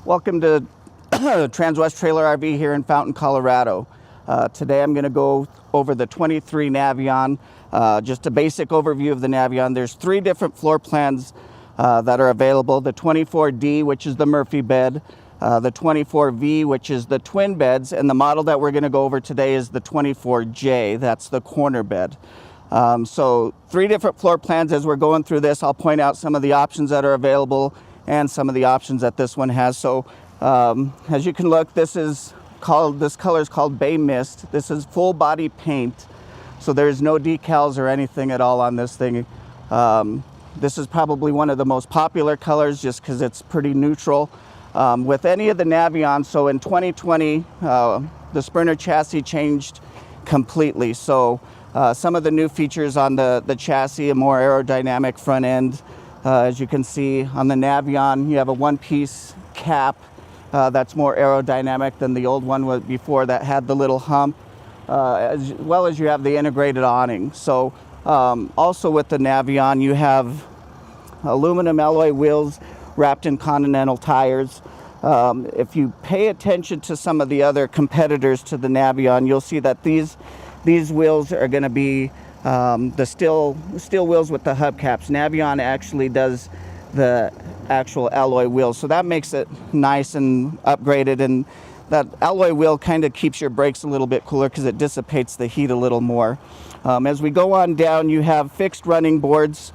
Welcome to Transwest Trailer RV here in Fountain, Colorado. Today I'm going to go over the 23 Navion, just a basic overview of the Navion. There's three different floor plans that are available. The 24D, which is the Murphy bed, the 24V, which is the twin beds, and the model that we're going to go over today is the 24J, that's the corner bed. So three different floor plans. As we're going through this, I'll point out some of the options that are available and some of the options that this one has. So as you can look, this color is called Bay Mist. This is full body paint, so there's no decals or anything at all on this thing. This is probably one of the most popular colors just because it's pretty neutral with any of the Navion. So in 2020, the Spurner chassis changed completely. So some of the new features on the chassis, a more aerodynamic front end. As you can see on the Navion, you have a one-piece cap that's more aerodynamic than the old one before that had the little hump, as well as you have the integrated awning. So also with the Navion, you have aluminum alloy wheels wrapped in Continental tires. If you pay attention to some of the other competitors to the Navion, you'll see that these wheels are going to be the steel wheels with the hubcaps. Navion actually does the actual alloy wheels, so that makes it nice and upgraded, and that alloy wheel kind of keeps your brakes a little bit cooler because it dissipates the heat a little more. As we go on down, you have fixed running boards.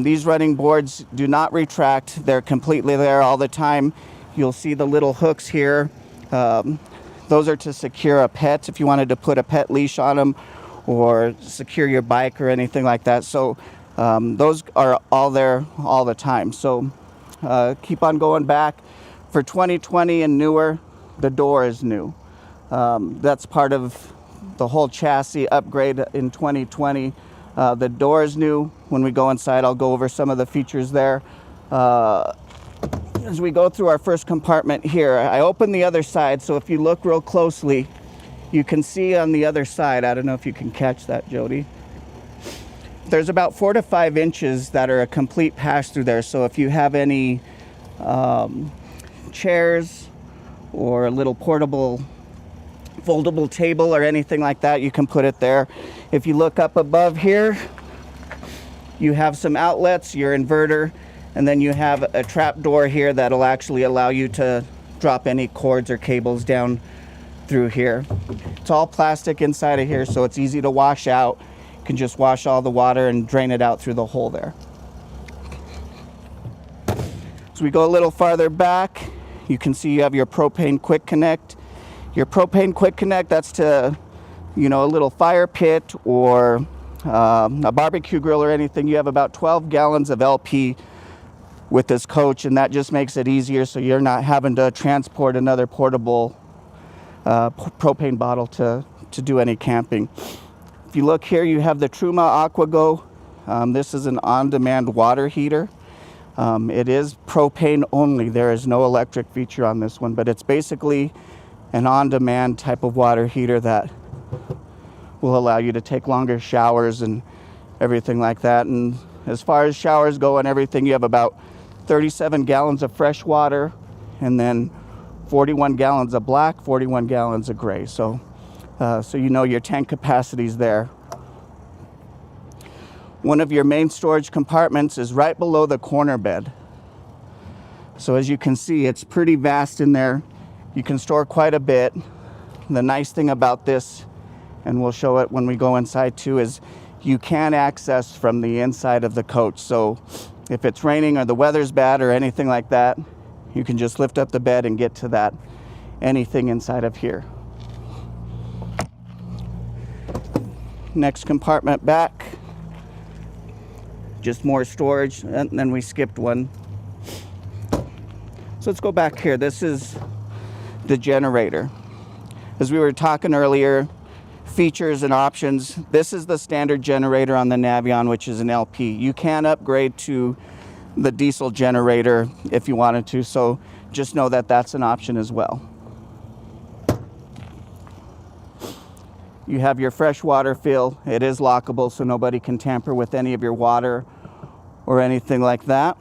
These running boards do not retract. They're completely there all the time. You'll see the little hooks here. Those are to secure a pet if you wanted to put a pet leash on them or secure your bike or anything like that. So those are all there all the time. So keep on going back. For 2020 and newer, the door is new. That's part of the whole chassis upgrade in 2020. The door is new. When we go inside, I'll go over some of the features there. As we go through our first compartment here, I open the other side, so if you look real closely, you can see on the other side, I don't know if you can catch that, Jody, there's about 4 to 5 inches that are a complete pass through there. So if you have any chairs or a little portable foldable table or anything like that, you can put it there. If you look up above here, you have some outlets, your inverter, and then you have a trap door here that'll actually allow you to drop any cords or cables down through here. It's all plastic inside of here, so it's easy to wash out. You can just wash all the water and drain it out through the hole there. As we go a little farther back, you can see you have your propane quick connect. Your propane quick connect, that's to, a little fire pit or a barbecue grill or anything. You have about 12 gallons of LP with this coach, and that just makes it easier so you're not having to transport another portable propane bottle to do any camping. If you look here, you have the Truma AquaGo. This is an on-demand water heater. It is propane only. There is no electric feature on this one, but it's basically an on-demand type of water heater that will allow you to take longer showers and everything like that. And as far as showers go and everything, you have about 37 gallons of fresh water and then 41 gallons of black, 41 gallons of gray. So your tank capacity is there. One of your main storage compartments is right below the corner bed. So as you can see, it's pretty vast in there. You can store quite a bit. The nice thing about this, and we'll show it when we go inside too, is you can access from the inside of the coach. So if it's raining or the weather's bad or anything like that, you can just lift up the bed and get to anything inside of here. Next compartment back, just more storage, and then we skipped one. So let's go back here. This is the generator. As we were talking earlier, features and options, this is the standard generator on the Navion, which is an LP. You can upgrade to the diesel generator if you wanted to, so just know that that's an option as well. You have your fresh water fill. It is lockable, so nobody can tamper with any of your water or anything like that.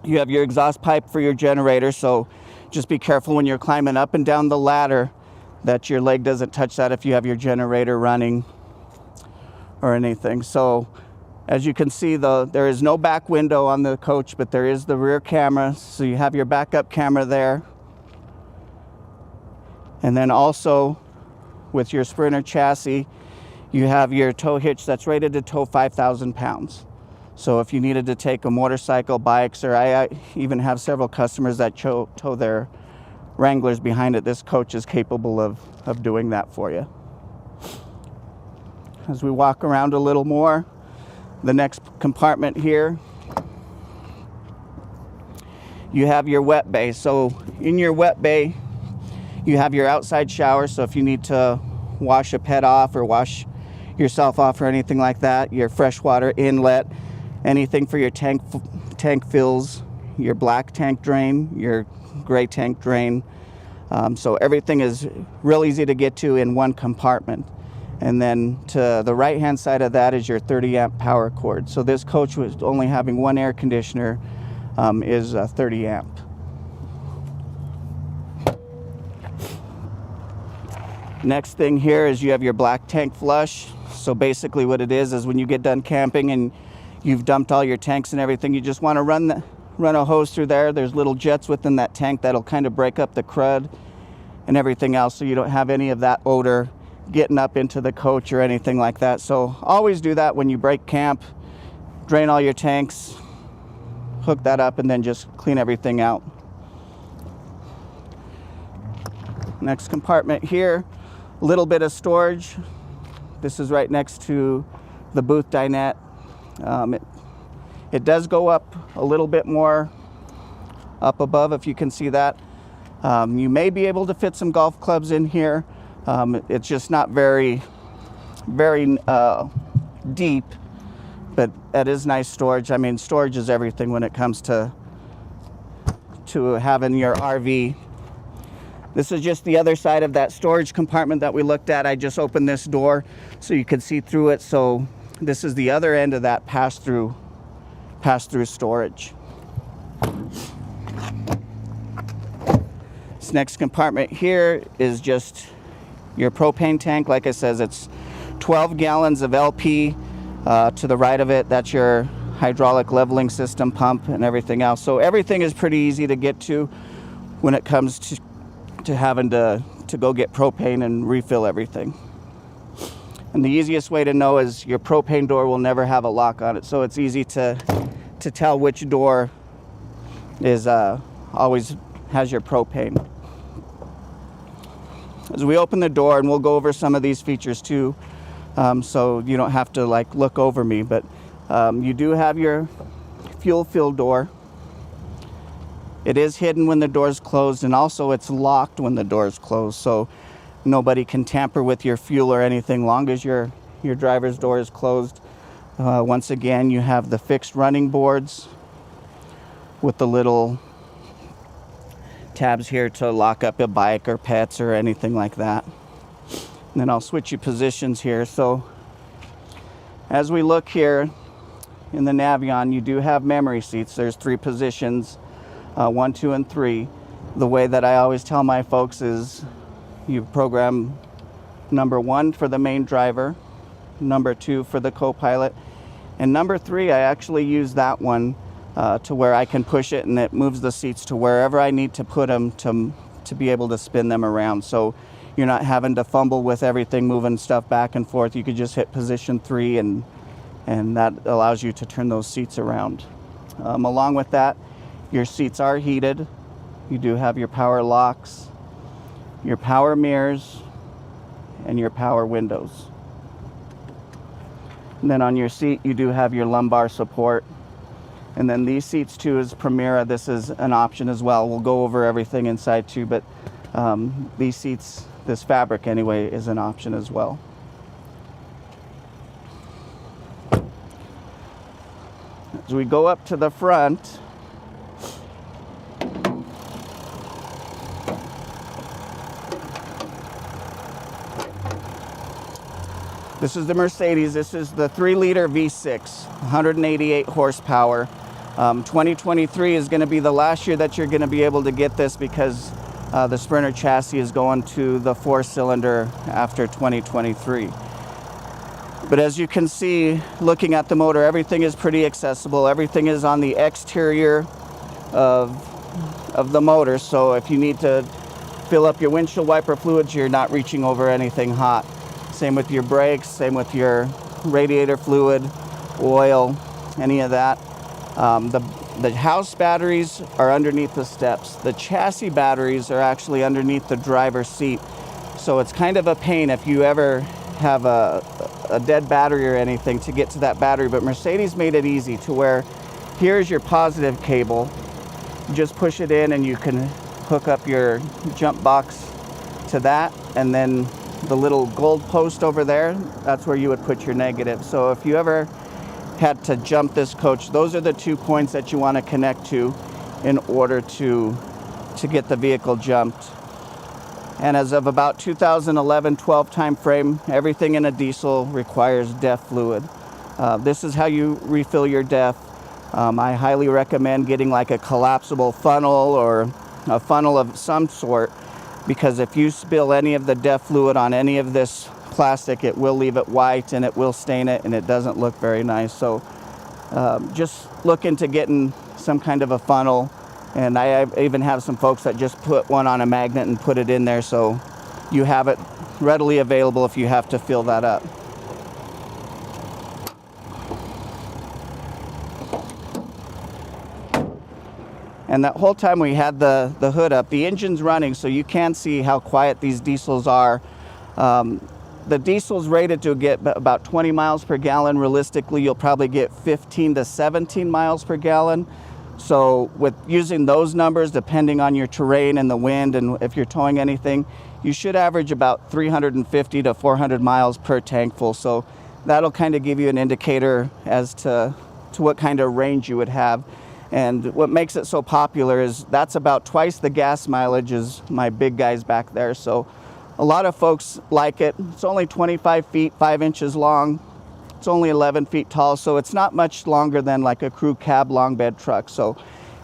You have your exhaust pipe for your generator, so just be careful when you're climbing up and down the ladder that your leg doesn't touch that if you have your generator running or anything. So as you can see, there is no back window on the coach, but there is the rear camera, so you have your backup camera there. And then also with your Sprinter chassis, you have your tow hitch that's rated to tow 5,000 pounds. So if you needed to take a motorcycle, bikes, or I even have several customers that tow their Wranglers behind it, this coach is capable of doing that for you. As we walk around a little more, the next compartment here, you have your wet bay. So in your wet bay, you have your outside shower, so if you need to wash a pet off or wash yourself off or anything like that, your freshwater inlet, anything for your tank fills, your black tank drain, your gray tank drain. So everything is real easy to get to in one compartment. And then to the right hand side of that is your 30 amp power cord. So this coach, with only having one air conditioner, is 30 amp. Next thing here is you have your black tank flush. So basically what it is when you get done camping and you've dumped all your tanks and everything, you just want to run a hose through there. There's little jets within that tank that'll kind of break up the crud and everything else, so you don't have any of that odor getting up into the coach or anything like that. So always do that when you break camp. Drain all your tanks, hook that up, and then just clean everything out. Next compartment here, a little bit of storage. This is right next to the booth dinette. It does go up a little bit more up above, if you can see that. You may be able to fit some golf clubs in here. It's just not very deep, but that is nice storage. I mean, storage is everything when it comes to having your RV. This is just the other side of that storage compartment that we looked at. I just opened this door so you could see through it. So this is the other end of that pass-through storage. This next compartment here is just your propane tank. Like I said, it's 12 gallons of LP. To the right of it, that's your hydraulic leveling system pump and everything else. So everything is pretty easy to get to when it comes to having to go get propane and refill everything. And the easiest way to know is your propane door will never have a lock on it, so it's easy to tell which door is always has your propane. As we open the door, and we'll go over some of these features too, so you don't have to like look over me, but you do have your fuel fill door. It is hidden when the door is closed, and also it's locked when the door is closed, so nobody can tamper with your fuel or anything long as your driver's door is closed. Once again, you have the fixed running boards with the little tabs here to lock up a bike or pets or anything like that. And then I'll switch you positions here. So as we look here in the Navion, you do have memory seats. There's 3 positions, 1, 2, and 3. The way that I always tell my folks is you program number 1 for the main driver, number 2 for the co-pilot, and number 3, I actually use that one to where I can push it and it moves the seats to wherever I need to put them to be able to spin them around. So you're not having to fumble with everything, moving stuff back and forth. You could just hit position 3 and that allows you to turn those seats around. Along with that, your seats are heated. You do have your power locks, your power mirrors, and your power windows. And then on your seat, you do have your lumbar support. And then these seats too is Primera. This is an option as well. We'll go over everything inside too, but these seats, this fabric anyway, is an option as well. As we go up to the front, this is the Mercedes. This is the 3-liter V6, 188 horsepower. 2023 is going to be the last year that you're going to be able to get this, because the Sprinter chassis is going to the 4-cylinder after 2023. But as you can see, looking at the motor, everything is pretty accessible. Everything is on the exterior of the motor, so if you need to fill up your windshield wiper fluids, you're not reaching over anything hot. Same with your brakes, same with your radiator fluid, oil, any of that. The house batteries are underneath the steps. The chassis batteries are actually underneath the driver's seat. So it's kind of a pain if you ever have a dead battery or anything to get to that battery. But Mercedes made it easy to where here's your positive cable. You just push it in and you can hook up your jump box to that, and then the little gold post over there, that's where you would put your negative. So if you ever had to jump this coach, those are the 2 points that you want to connect to in order to get the vehicle jumped. And as of about 2011-12 time frame, everything in a diesel requires DEF fluid. This is how you refill your DEF. I highly recommend getting like a collapsible funnel or a funnel of some sort, because if you spill any of the DEF fluid on any of this plastic, it will leave it white and it will stain it, and it doesn't look very nice. So just look into getting some kind of a funnel, and I even have some folks that just put one on a magnet and put it in there, so you have it readily available if you have to fill that up. And that whole time we had the hood up, the engine's running, so you can see how quiet these diesels are. The diesel's rated to get about 20 miles per gallon. Realistically, you'll probably get 15 to 17 miles per gallon. So with using those numbers, depending on your terrain and the wind and if you're towing anything, you should average about 350 to 400 miles per tank full. So that'll kind of give you an indicator as to what kind of range you would have. And what makes it so popular is that's about twice the gas mileage as my big guys back there. So a lot of folks like it. It's only 25 feet, 5 inches long. It's only 11 feet tall, so it's not much longer than like a crew cab long bed truck. So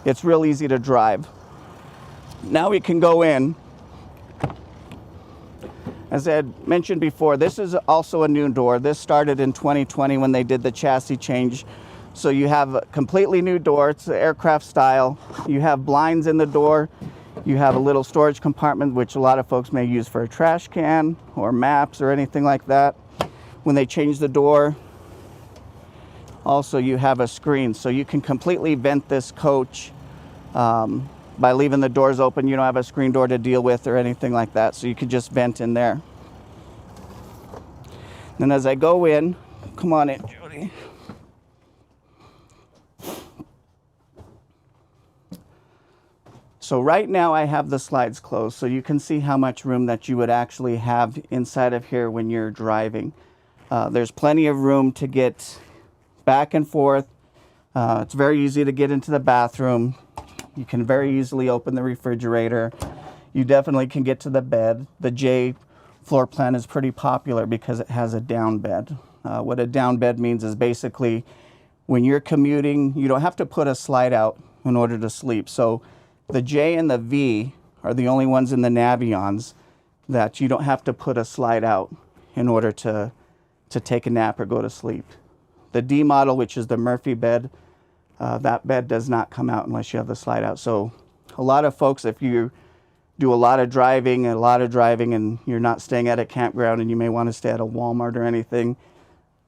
it's real easy to drive. Now we can go in. As I had mentioned before, this is also a new door. This started in 2020 when they did the chassis change. So you have a completely new door. It's aircraft style. You have blinds in the door. You have a little storage compartment, which a lot of folks may use for a trash can or maps or anything like that. When they change the door, also you have a screen. So you can completely vent this coach by leaving the doors open. You don't have a screen door to deal with or anything like that. So you can just vent in there. Then as I go in, come on in, Jody. So right now I have the slides closed, so you can see how much room that you would actually have inside of here when you're driving. There's plenty of room to get back and forth. It's very easy to get into the bathroom. You can very easily open the refrigerator. You definitely can get to the bed. The J floor plan is pretty popular because it has a down bed. What a down bed means is basically when you're commuting, you don't have to put a slide out in order to sleep. So the J and the V are the only ones in the Navions that you don't have to put a slide out in order to take a nap or go to sleep. The D model, which is the Murphy bed, that bed does not come out unless you have the slide out. So a lot of folks, if you do a lot of driving and you're not staying at a campground and you may want to stay at a Walmart or anything,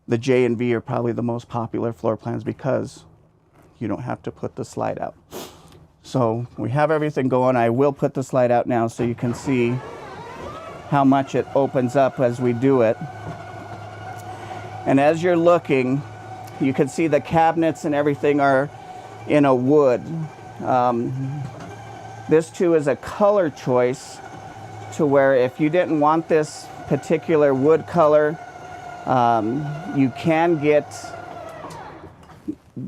the J and V are probably the most popular floor plans because you don't have to put the slide out. So we have everything going. I will put the slide out now so you can see how much it opens up as we do it. And as you're looking, you can see the cabinets and everything are in a wood. This too is a color choice to where if you didn't want this particular wood color, you can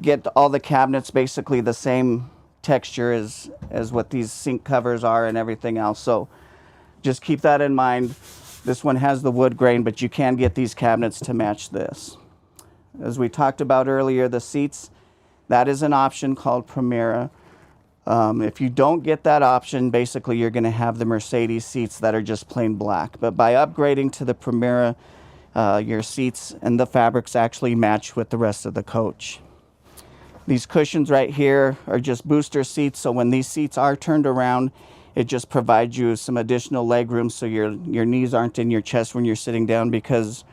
get all the cabinets basically the same texture as what these sink covers are and everything else. So just keep that in mind. This one has the wood grain, but you can get these cabinets to match this. As we talked about earlier, the seats, That is an option called Primera. If you don't get that option, basically you're going to have the Mercedes seats that are just plain black. But by upgrading to the Primera, your seats and the fabrics actually match with the rest of the coach. These cushions right here are just booster seats, so when these seats are turned around, it just provides you some additional leg room so your knees aren't in your chest when you're sitting down, because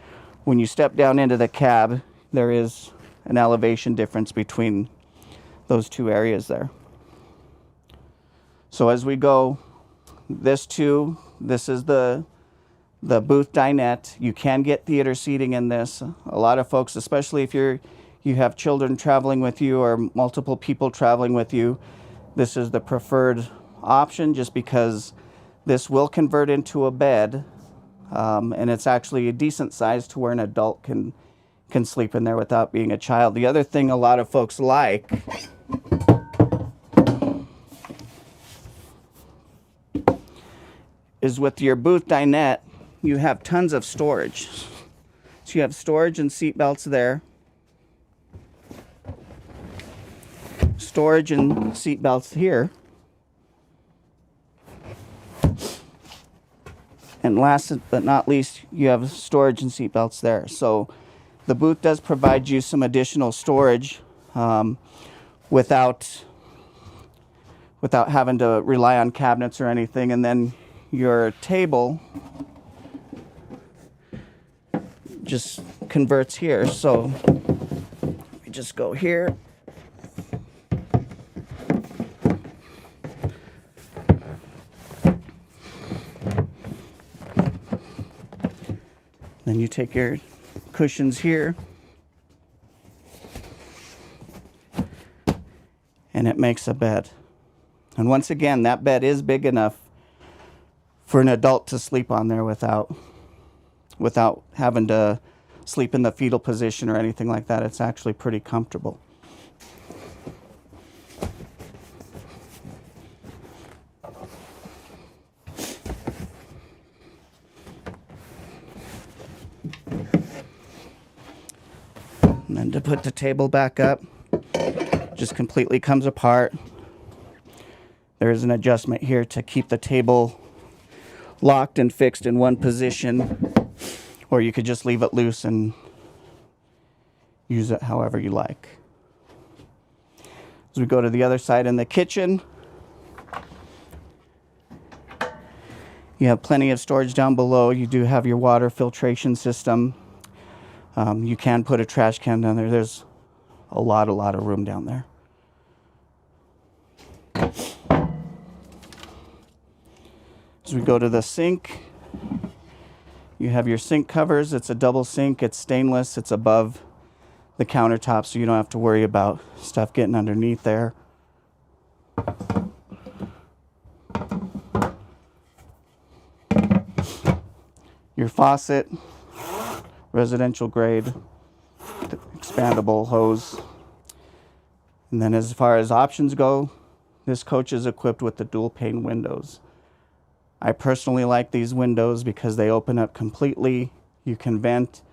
when you step down into the cab, there is an elevation difference between those two areas there. So as we go, this is the booth dinette. You can get theater seating in this. A lot of folks, especially if you have children traveling with you or multiple people traveling with you, this is the preferred option, just because this will convert into a bed, and it's actually a decent size to where an adult can sleep in there without being a child. The other thing a lot of folks like is with your booth dinette, you have tons of storage. So you have storage and seat belts there. Storage and seat belts here. And last but not least, you have storage and seat belts there. So the booth does provide you some additional storage without having to rely on cabinets or anything. And then your table just converts here. So we just go here. Then you take your cushions here, and it makes a bed. And once again, that bed is big enough for an adult to sleep on there without having to sleep in the fetal position or anything like that. It's actually pretty comfortable. And then to put the table back up, just completely comes apart. There is an adjustment here to keep the table locked and fixed in one position, or you could just leave it loose and use it however you like. As we go to the other side in the kitchen, you have plenty of storage down below. You do have your water filtration system. You can put a trash can down there. There's a lot of room down there. As we go to the sink, you have your sink covers. It's a double sink. It's stainless. It's above the countertop, so you don't have to worry about stuff getting underneath there. Your faucet, residential grade, expandable hose. And then as far as options go, this coach is equipped with the dual pane windows. I personally like these windows because they open up completely. You can vent.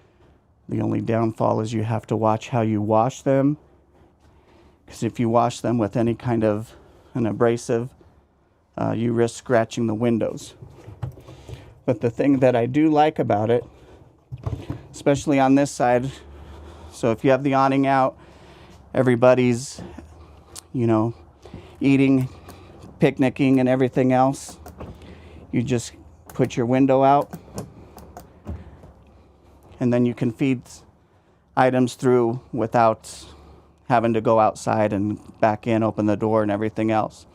The only downfall is you have to watch how you wash them, because if you wash them with any kind of an abrasive, you risk scratching the windows. But the thing that I do like about it, especially on this side, so if you have the awning out, everybody's, eating, picnicking, and everything else, you just put your window out, and then you can feed items through without having to go outside and back in, open the door, and everything else.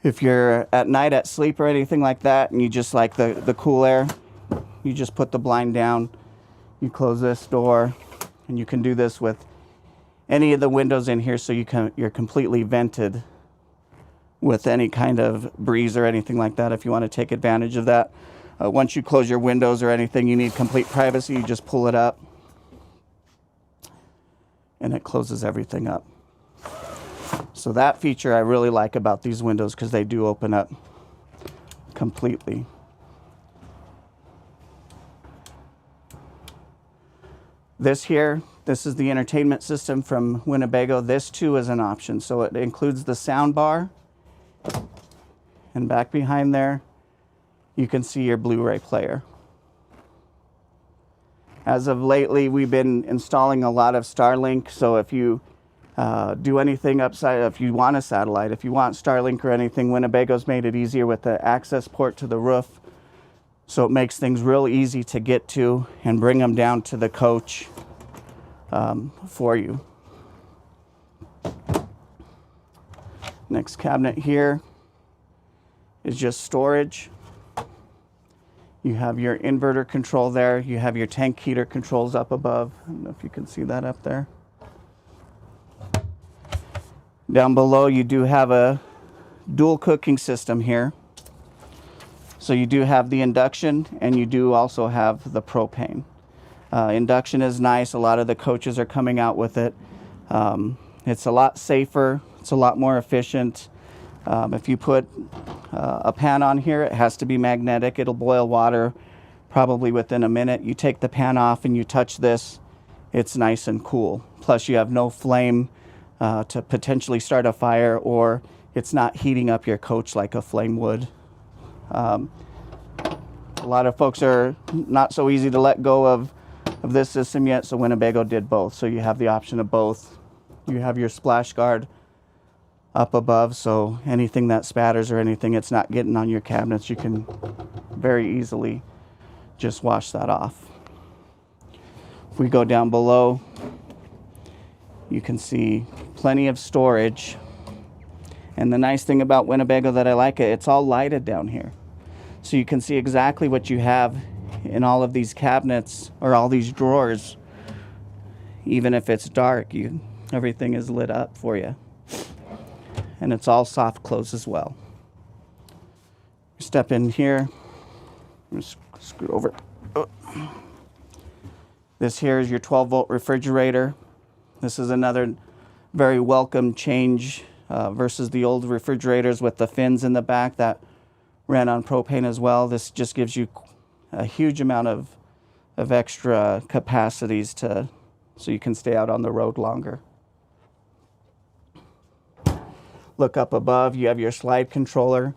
If you're at night at sleep or anything like that, and you just like the cool air, you just put the blind down, you close this door, and you can do this with any of the windows in here, so you're completely vented with any kind of breeze or anything like that if you want to take advantage of that. Once you close your windows or anything, you need complete privacy, you just pull it up and it closes everything up. So that feature I really like about these windows, because they do open up completely. This here, this is the entertainment system from Winnebago. This too is an option. So it includes the sound bar, and back behind there, you can see your Blu-ray player. As of lately, we've been installing a lot of Starlink. So if you do anything upside, if you want a satellite, if you want Starlink or anything, Winnebago's made it easier with the access port to the roof. So it makes things real easy to get to and bring them down to the coach for you. Next cabinet here is just storage. You have your inverter control there. You have your tank heater controls up above. I don't know if you can see that up there. Down below, you do have a dual cooking system here. So you do have the induction, and you do also have the propane. Induction is nice. A lot of the coaches are coming out with it. It's a lot safer. It's a lot more efficient. If you put a pan on here, it has to be magnetic. It'll boil water probably within a minute. You take the pan off and you touch this, it's nice and cool. Plus you have no flame to potentially start a fire, or it's not heating up your coach like a flame would. A lot of folks are not so easy to let go of this system yet, so Winnebago did both. So you have the option of both. You have your splash guard up above, so anything that spatters or anything it's not getting on your cabinets, you can very easily just wash that off. If we go down below, you can see plenty of storage. And the nice thing about Winnebago that I like, it's all lighted down here. So you can see exactly what you have in all of these cabinets or all these drawers. Even if it's dark, everything is lit up for you. And it's all soft close as well. Step in here. Just screw over. Oh. This here is your 12-volt refrigerator. This is another very welcome change versus the old refrigerators with the fins in the back that ran on propane as well. This just gives you a huge amount of extra capacities so you can stay out on the road longer. Look up above, you have your slide controller.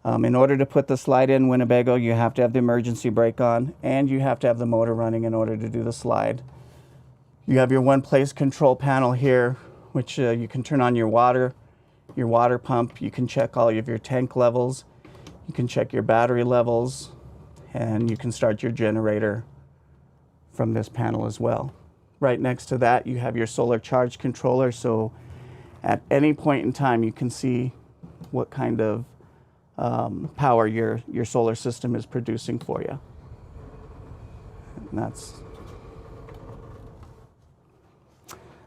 In order to put the slide in Winnebago, you have to have the emergency brake on, and you have to have the motor running in order to do the slide. You have your one-place control panel here, which you can turn on your water pump. You can check all of your tank levels. You can check your battery levels, and you can start your generator from this panel as well. Right next to that, you have your solar charge controller, so at any point in time, you can see what kind of power your solar system is producing for you. And that's,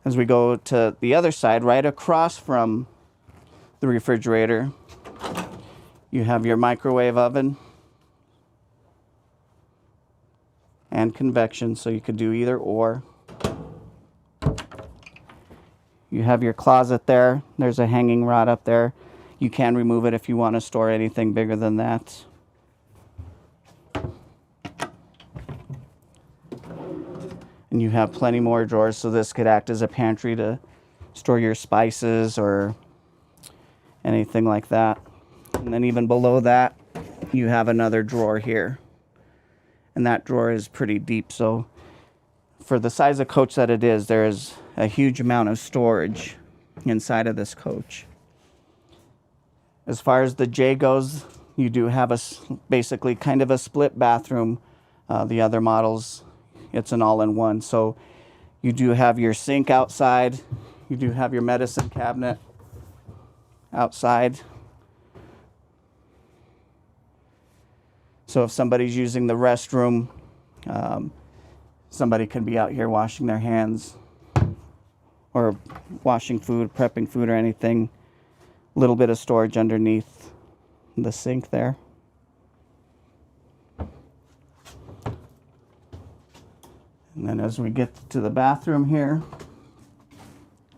as we go to the other side, right across from the refrigerator, you have your microwave oven and convection, so you could do either or. You have your closet there. There's a hanging rod up there. You can remove it if you want to store anything bigger than that. And you have plenty more drawers, so this could act as a pantry to store your spices or anything like that. And then even below that, you have another drawer here. And that drawer is pretty deep, so for the size of coach that it is, there is a huge amount of storage inside of this coach. As far as the J goes, you do have basically kind of a split bathroom. The other models, it's an all-in-one. So you do have your sink outside. You do have your medicine cabinet outside. So if somebody's using the restroom, somebody can be out here washing their hands or washing food, prepping food or anything. A little bit of storage underneath the sink there. And then as we get to the bathroom here,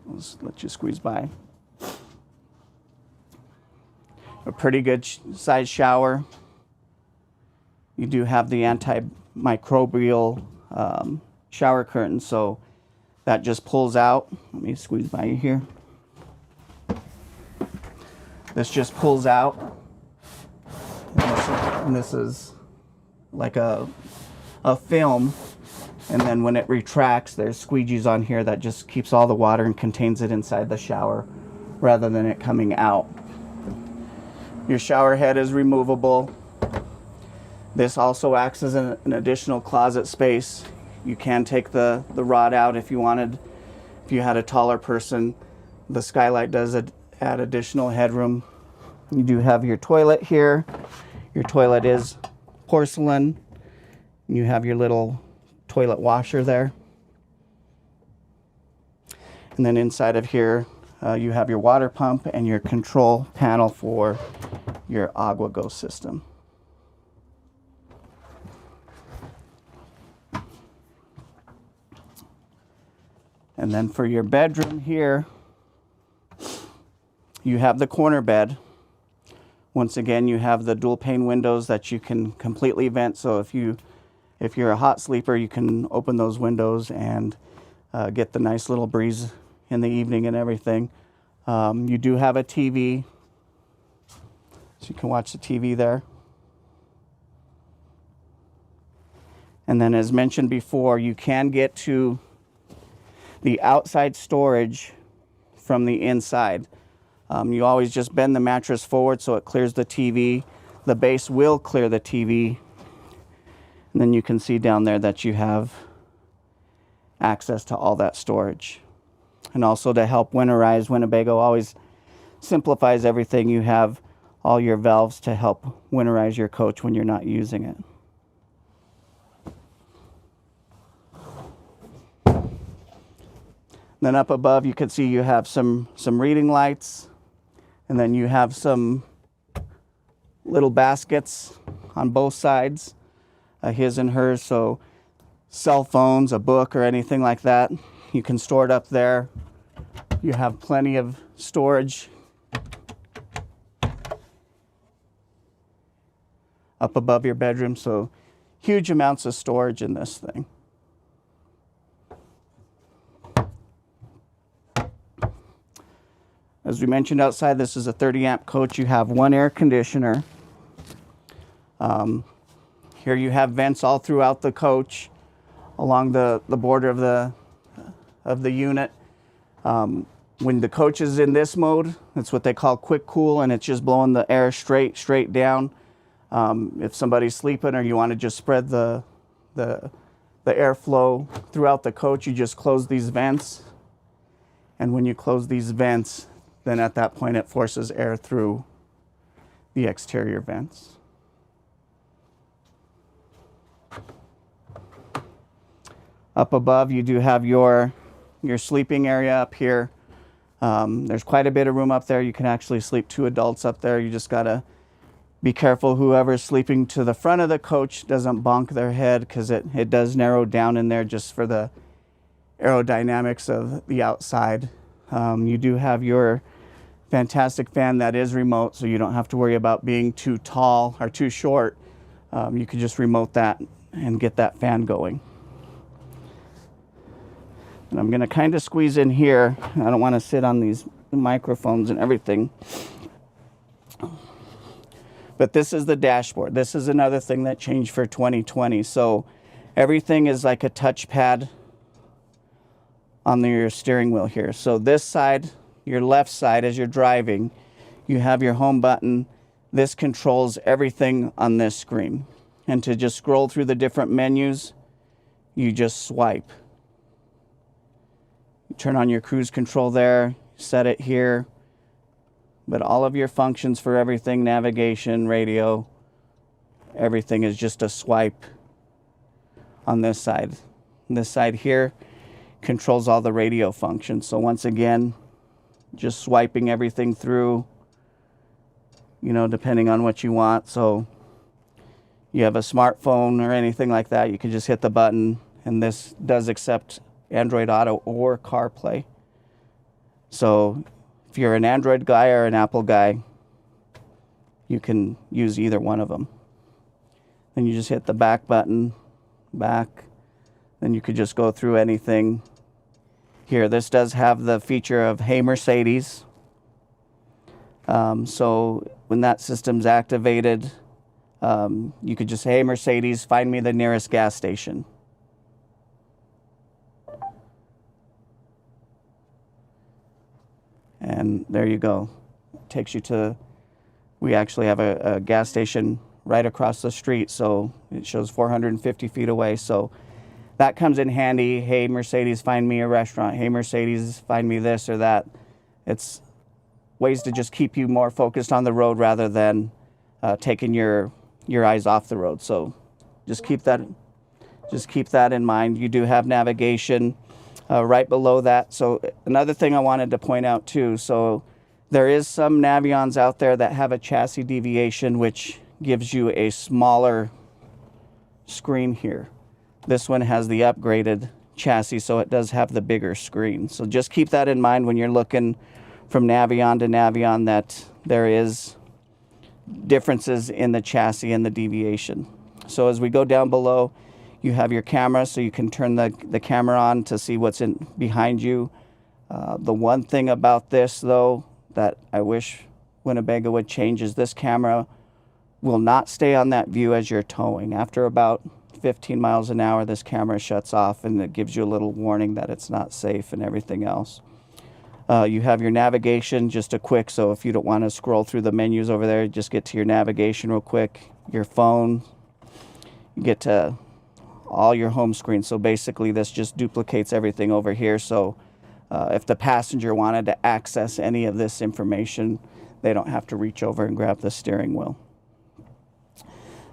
let's let you squeeze by. A pretty good size shower. You do have the antimicrobial shower curtain, so that just pulls out. Let me squeeze by you here. This just pulls out, and this is like a film, and then when it retracts, there's squeegees on here that just keeps all the water and contains it inside the shower rather than it coming out. Your shower head is removable. This also acts as an additional closet space. You can take the rod out if you wanted. If you had a taller person, the skylight does add additional headroom. You do have your toilet here. Your toilet is porcelain. You have your little toilet washer there. And then inside of here, you have your water pump and your control panel for your AguaGo system. And then for your bedroom here, you have the corner bed. Once again, you have the dual pane windows that you can completely vent. So if you're a hot sleeper, you can open those windows and get the nice little breeze in the evening and everything. You do have a TV, so you can watch the TV there. And then, as mentioned before, you can get to the outside storage from the inside. You always just bend the mattress forward so it clears the TV. The base will clear the TV. And then you can see down there that you have access to all that storage. And also, to help winterize, Winnebago always simplifies everything. You have all your valves to help winterize your coach when you're not using it. Then up above, you can see you have some reading lights, and then you have some little baskets on both sides, his and hers. So cell phones, a book, or anything like that, you can store it up there. You have plenty of storage up above your bedroom, so huge amounts of storage in this thing. As we mentioned outside, this is a 30 amp coach. You have one air conditioner. Here you have vents all throughout the coach along the border of the unit. When the coach is in this mode, it's what they call quick cool, and it's just blowing the air straight down. If somebody's sleeping or you want to just spread the airflow throughout the coach, you just close these vents. And when you close these vents, then at that point it forces air through the exterior vents. Up above, you do have your sleeping area up here. There's quite a bit of room up there. You can actually sleep 2 adults up there. You just gotta be careful whoever's sleeping to the front of the coach doesn't bonk their head, because it does narrow down in there just for the aerodynamics of the outside. You do have your fantastic fan that is remote, so you don't have to worry about being too tall or too short. You can just remote that and get that fan going. And I'm going to kind of squeeze in here. I don't want to sit on these microphones and everything. But this is the dashboard. This is another thing that changed for 2020. So everything is like a touchpad on your steering wheel here. So this side, your left side, as you're driving, you have your home button. This controls everything on this screen. And to just scroll through the different menus, you just swipe. You turn on your cruise control there, set it here. But all of your functions for everything, navigation, radio, everything is just a swipe on this side. This side here controls all the radio functions. So once again, just swiping everything through, depending on what you want. So you have a smartphone or anything like that, you can just hit the button, and this does accept Android Auto or CarPlay. So if you're an Android guy or an Apple guy, you can use either one of them. Then you just hit the back button, back, Then you could just go through anything here. This does have the feature of Hey Mercedes. So when that system's activated, you could just say, Hey Mercedes, find me the nearest gas station. And there you go. It takes you to, we actually have a gas station right across the street, so it shows 450 feet away. So that comes in handy. Hey Mercedes, find me a restaurant. Hey Mercedes, find me this or that. It's ways to just keep you more focused on the road rather than taking your eyes off the road. So just keep that in mind. You do have navigation right below that. So another thing I wanted to point out too, so there is some Navions out there that have a chassis deviation which gives you a smaller screen here. This one has the upgraded chassis, so it does have the bigger screen. So just keep that in mind when you're looking from Navion to Navion, that there is differences in the chassis and the deviation. So as we go down below, you have your camera, so you can turn the camera on to see what's in behind you. The one thing about this, though, that I wish Winnebago would change is this camera will not stay on that view as you're towing. After about 15 miles an hour, this camera shuts off and it gives you a little warning that it's not safe and everything else. You have your navigation, just a quick, so if you don't want to scroll through the menus over there, just get to your navigation real quick. Your phone, you get to all your home screen. So basically this just duplicates everything over here. So if the passenger wanted to access any of this information, they don't have to reach over and grab the steering wheel.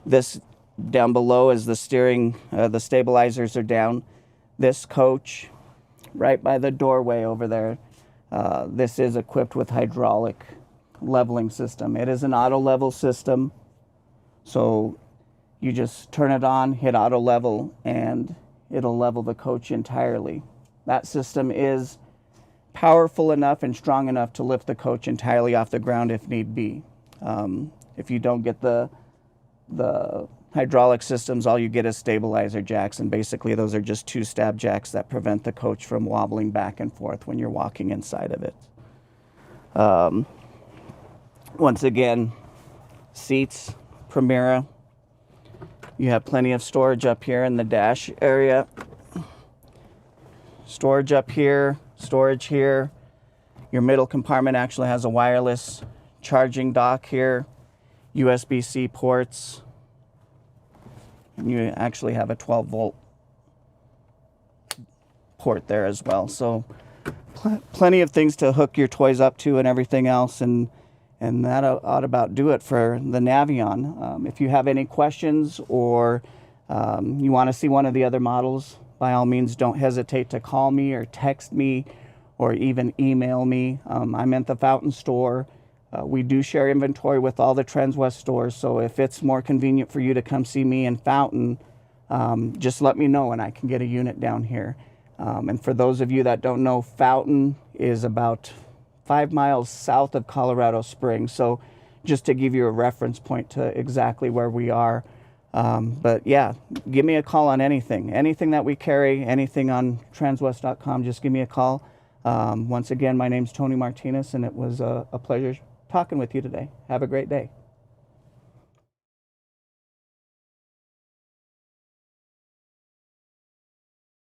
This down below is the steering, the stabilizers are down. This coach, right by the doorway over there, this is equipped with hydraulic leveling system. It is an auto level system, so you just turn it on, hit auto level, and it'll level the coach entirely. That system is powerful enough and strong enough to lift the coach entirely off the ground if need be. If you don't get the hydraulic systems, all you get is stabilizer jacks, and basically those are just two stab jacks that prevent the coach from wobbling back and forth when you're walking inside of it. Once again, seats, Primera. You have plenty of storage up here in the dash area. Storage up here, storage here. Your middle compartment actually has a wireless charging dock here, USB-C ports. And you actually have a 12-volt port there as well. So plenty of things to hook your toys up to and everything else, and that ought about do it for the Navion. If you have any questions or you want to see one of the other models, by all means don't hesitate to call me or text me or even email me. I'm at the Fountain store. We do share inventory with all the Transwest stores, so if it's more convenient for you to come see me in Fountain, just let me know and I can get a unit down here. And for those of you that don't know, Fountain is about 5 miles south of Colorado Springs, so just to give you a reference point to exactly where we are. But yeah, give me a call on anything that we carry, anything on transwest.com, just give me a call. Once again, my name's Tony Martinez, and it was a pleasure talking with you today. Have a great day.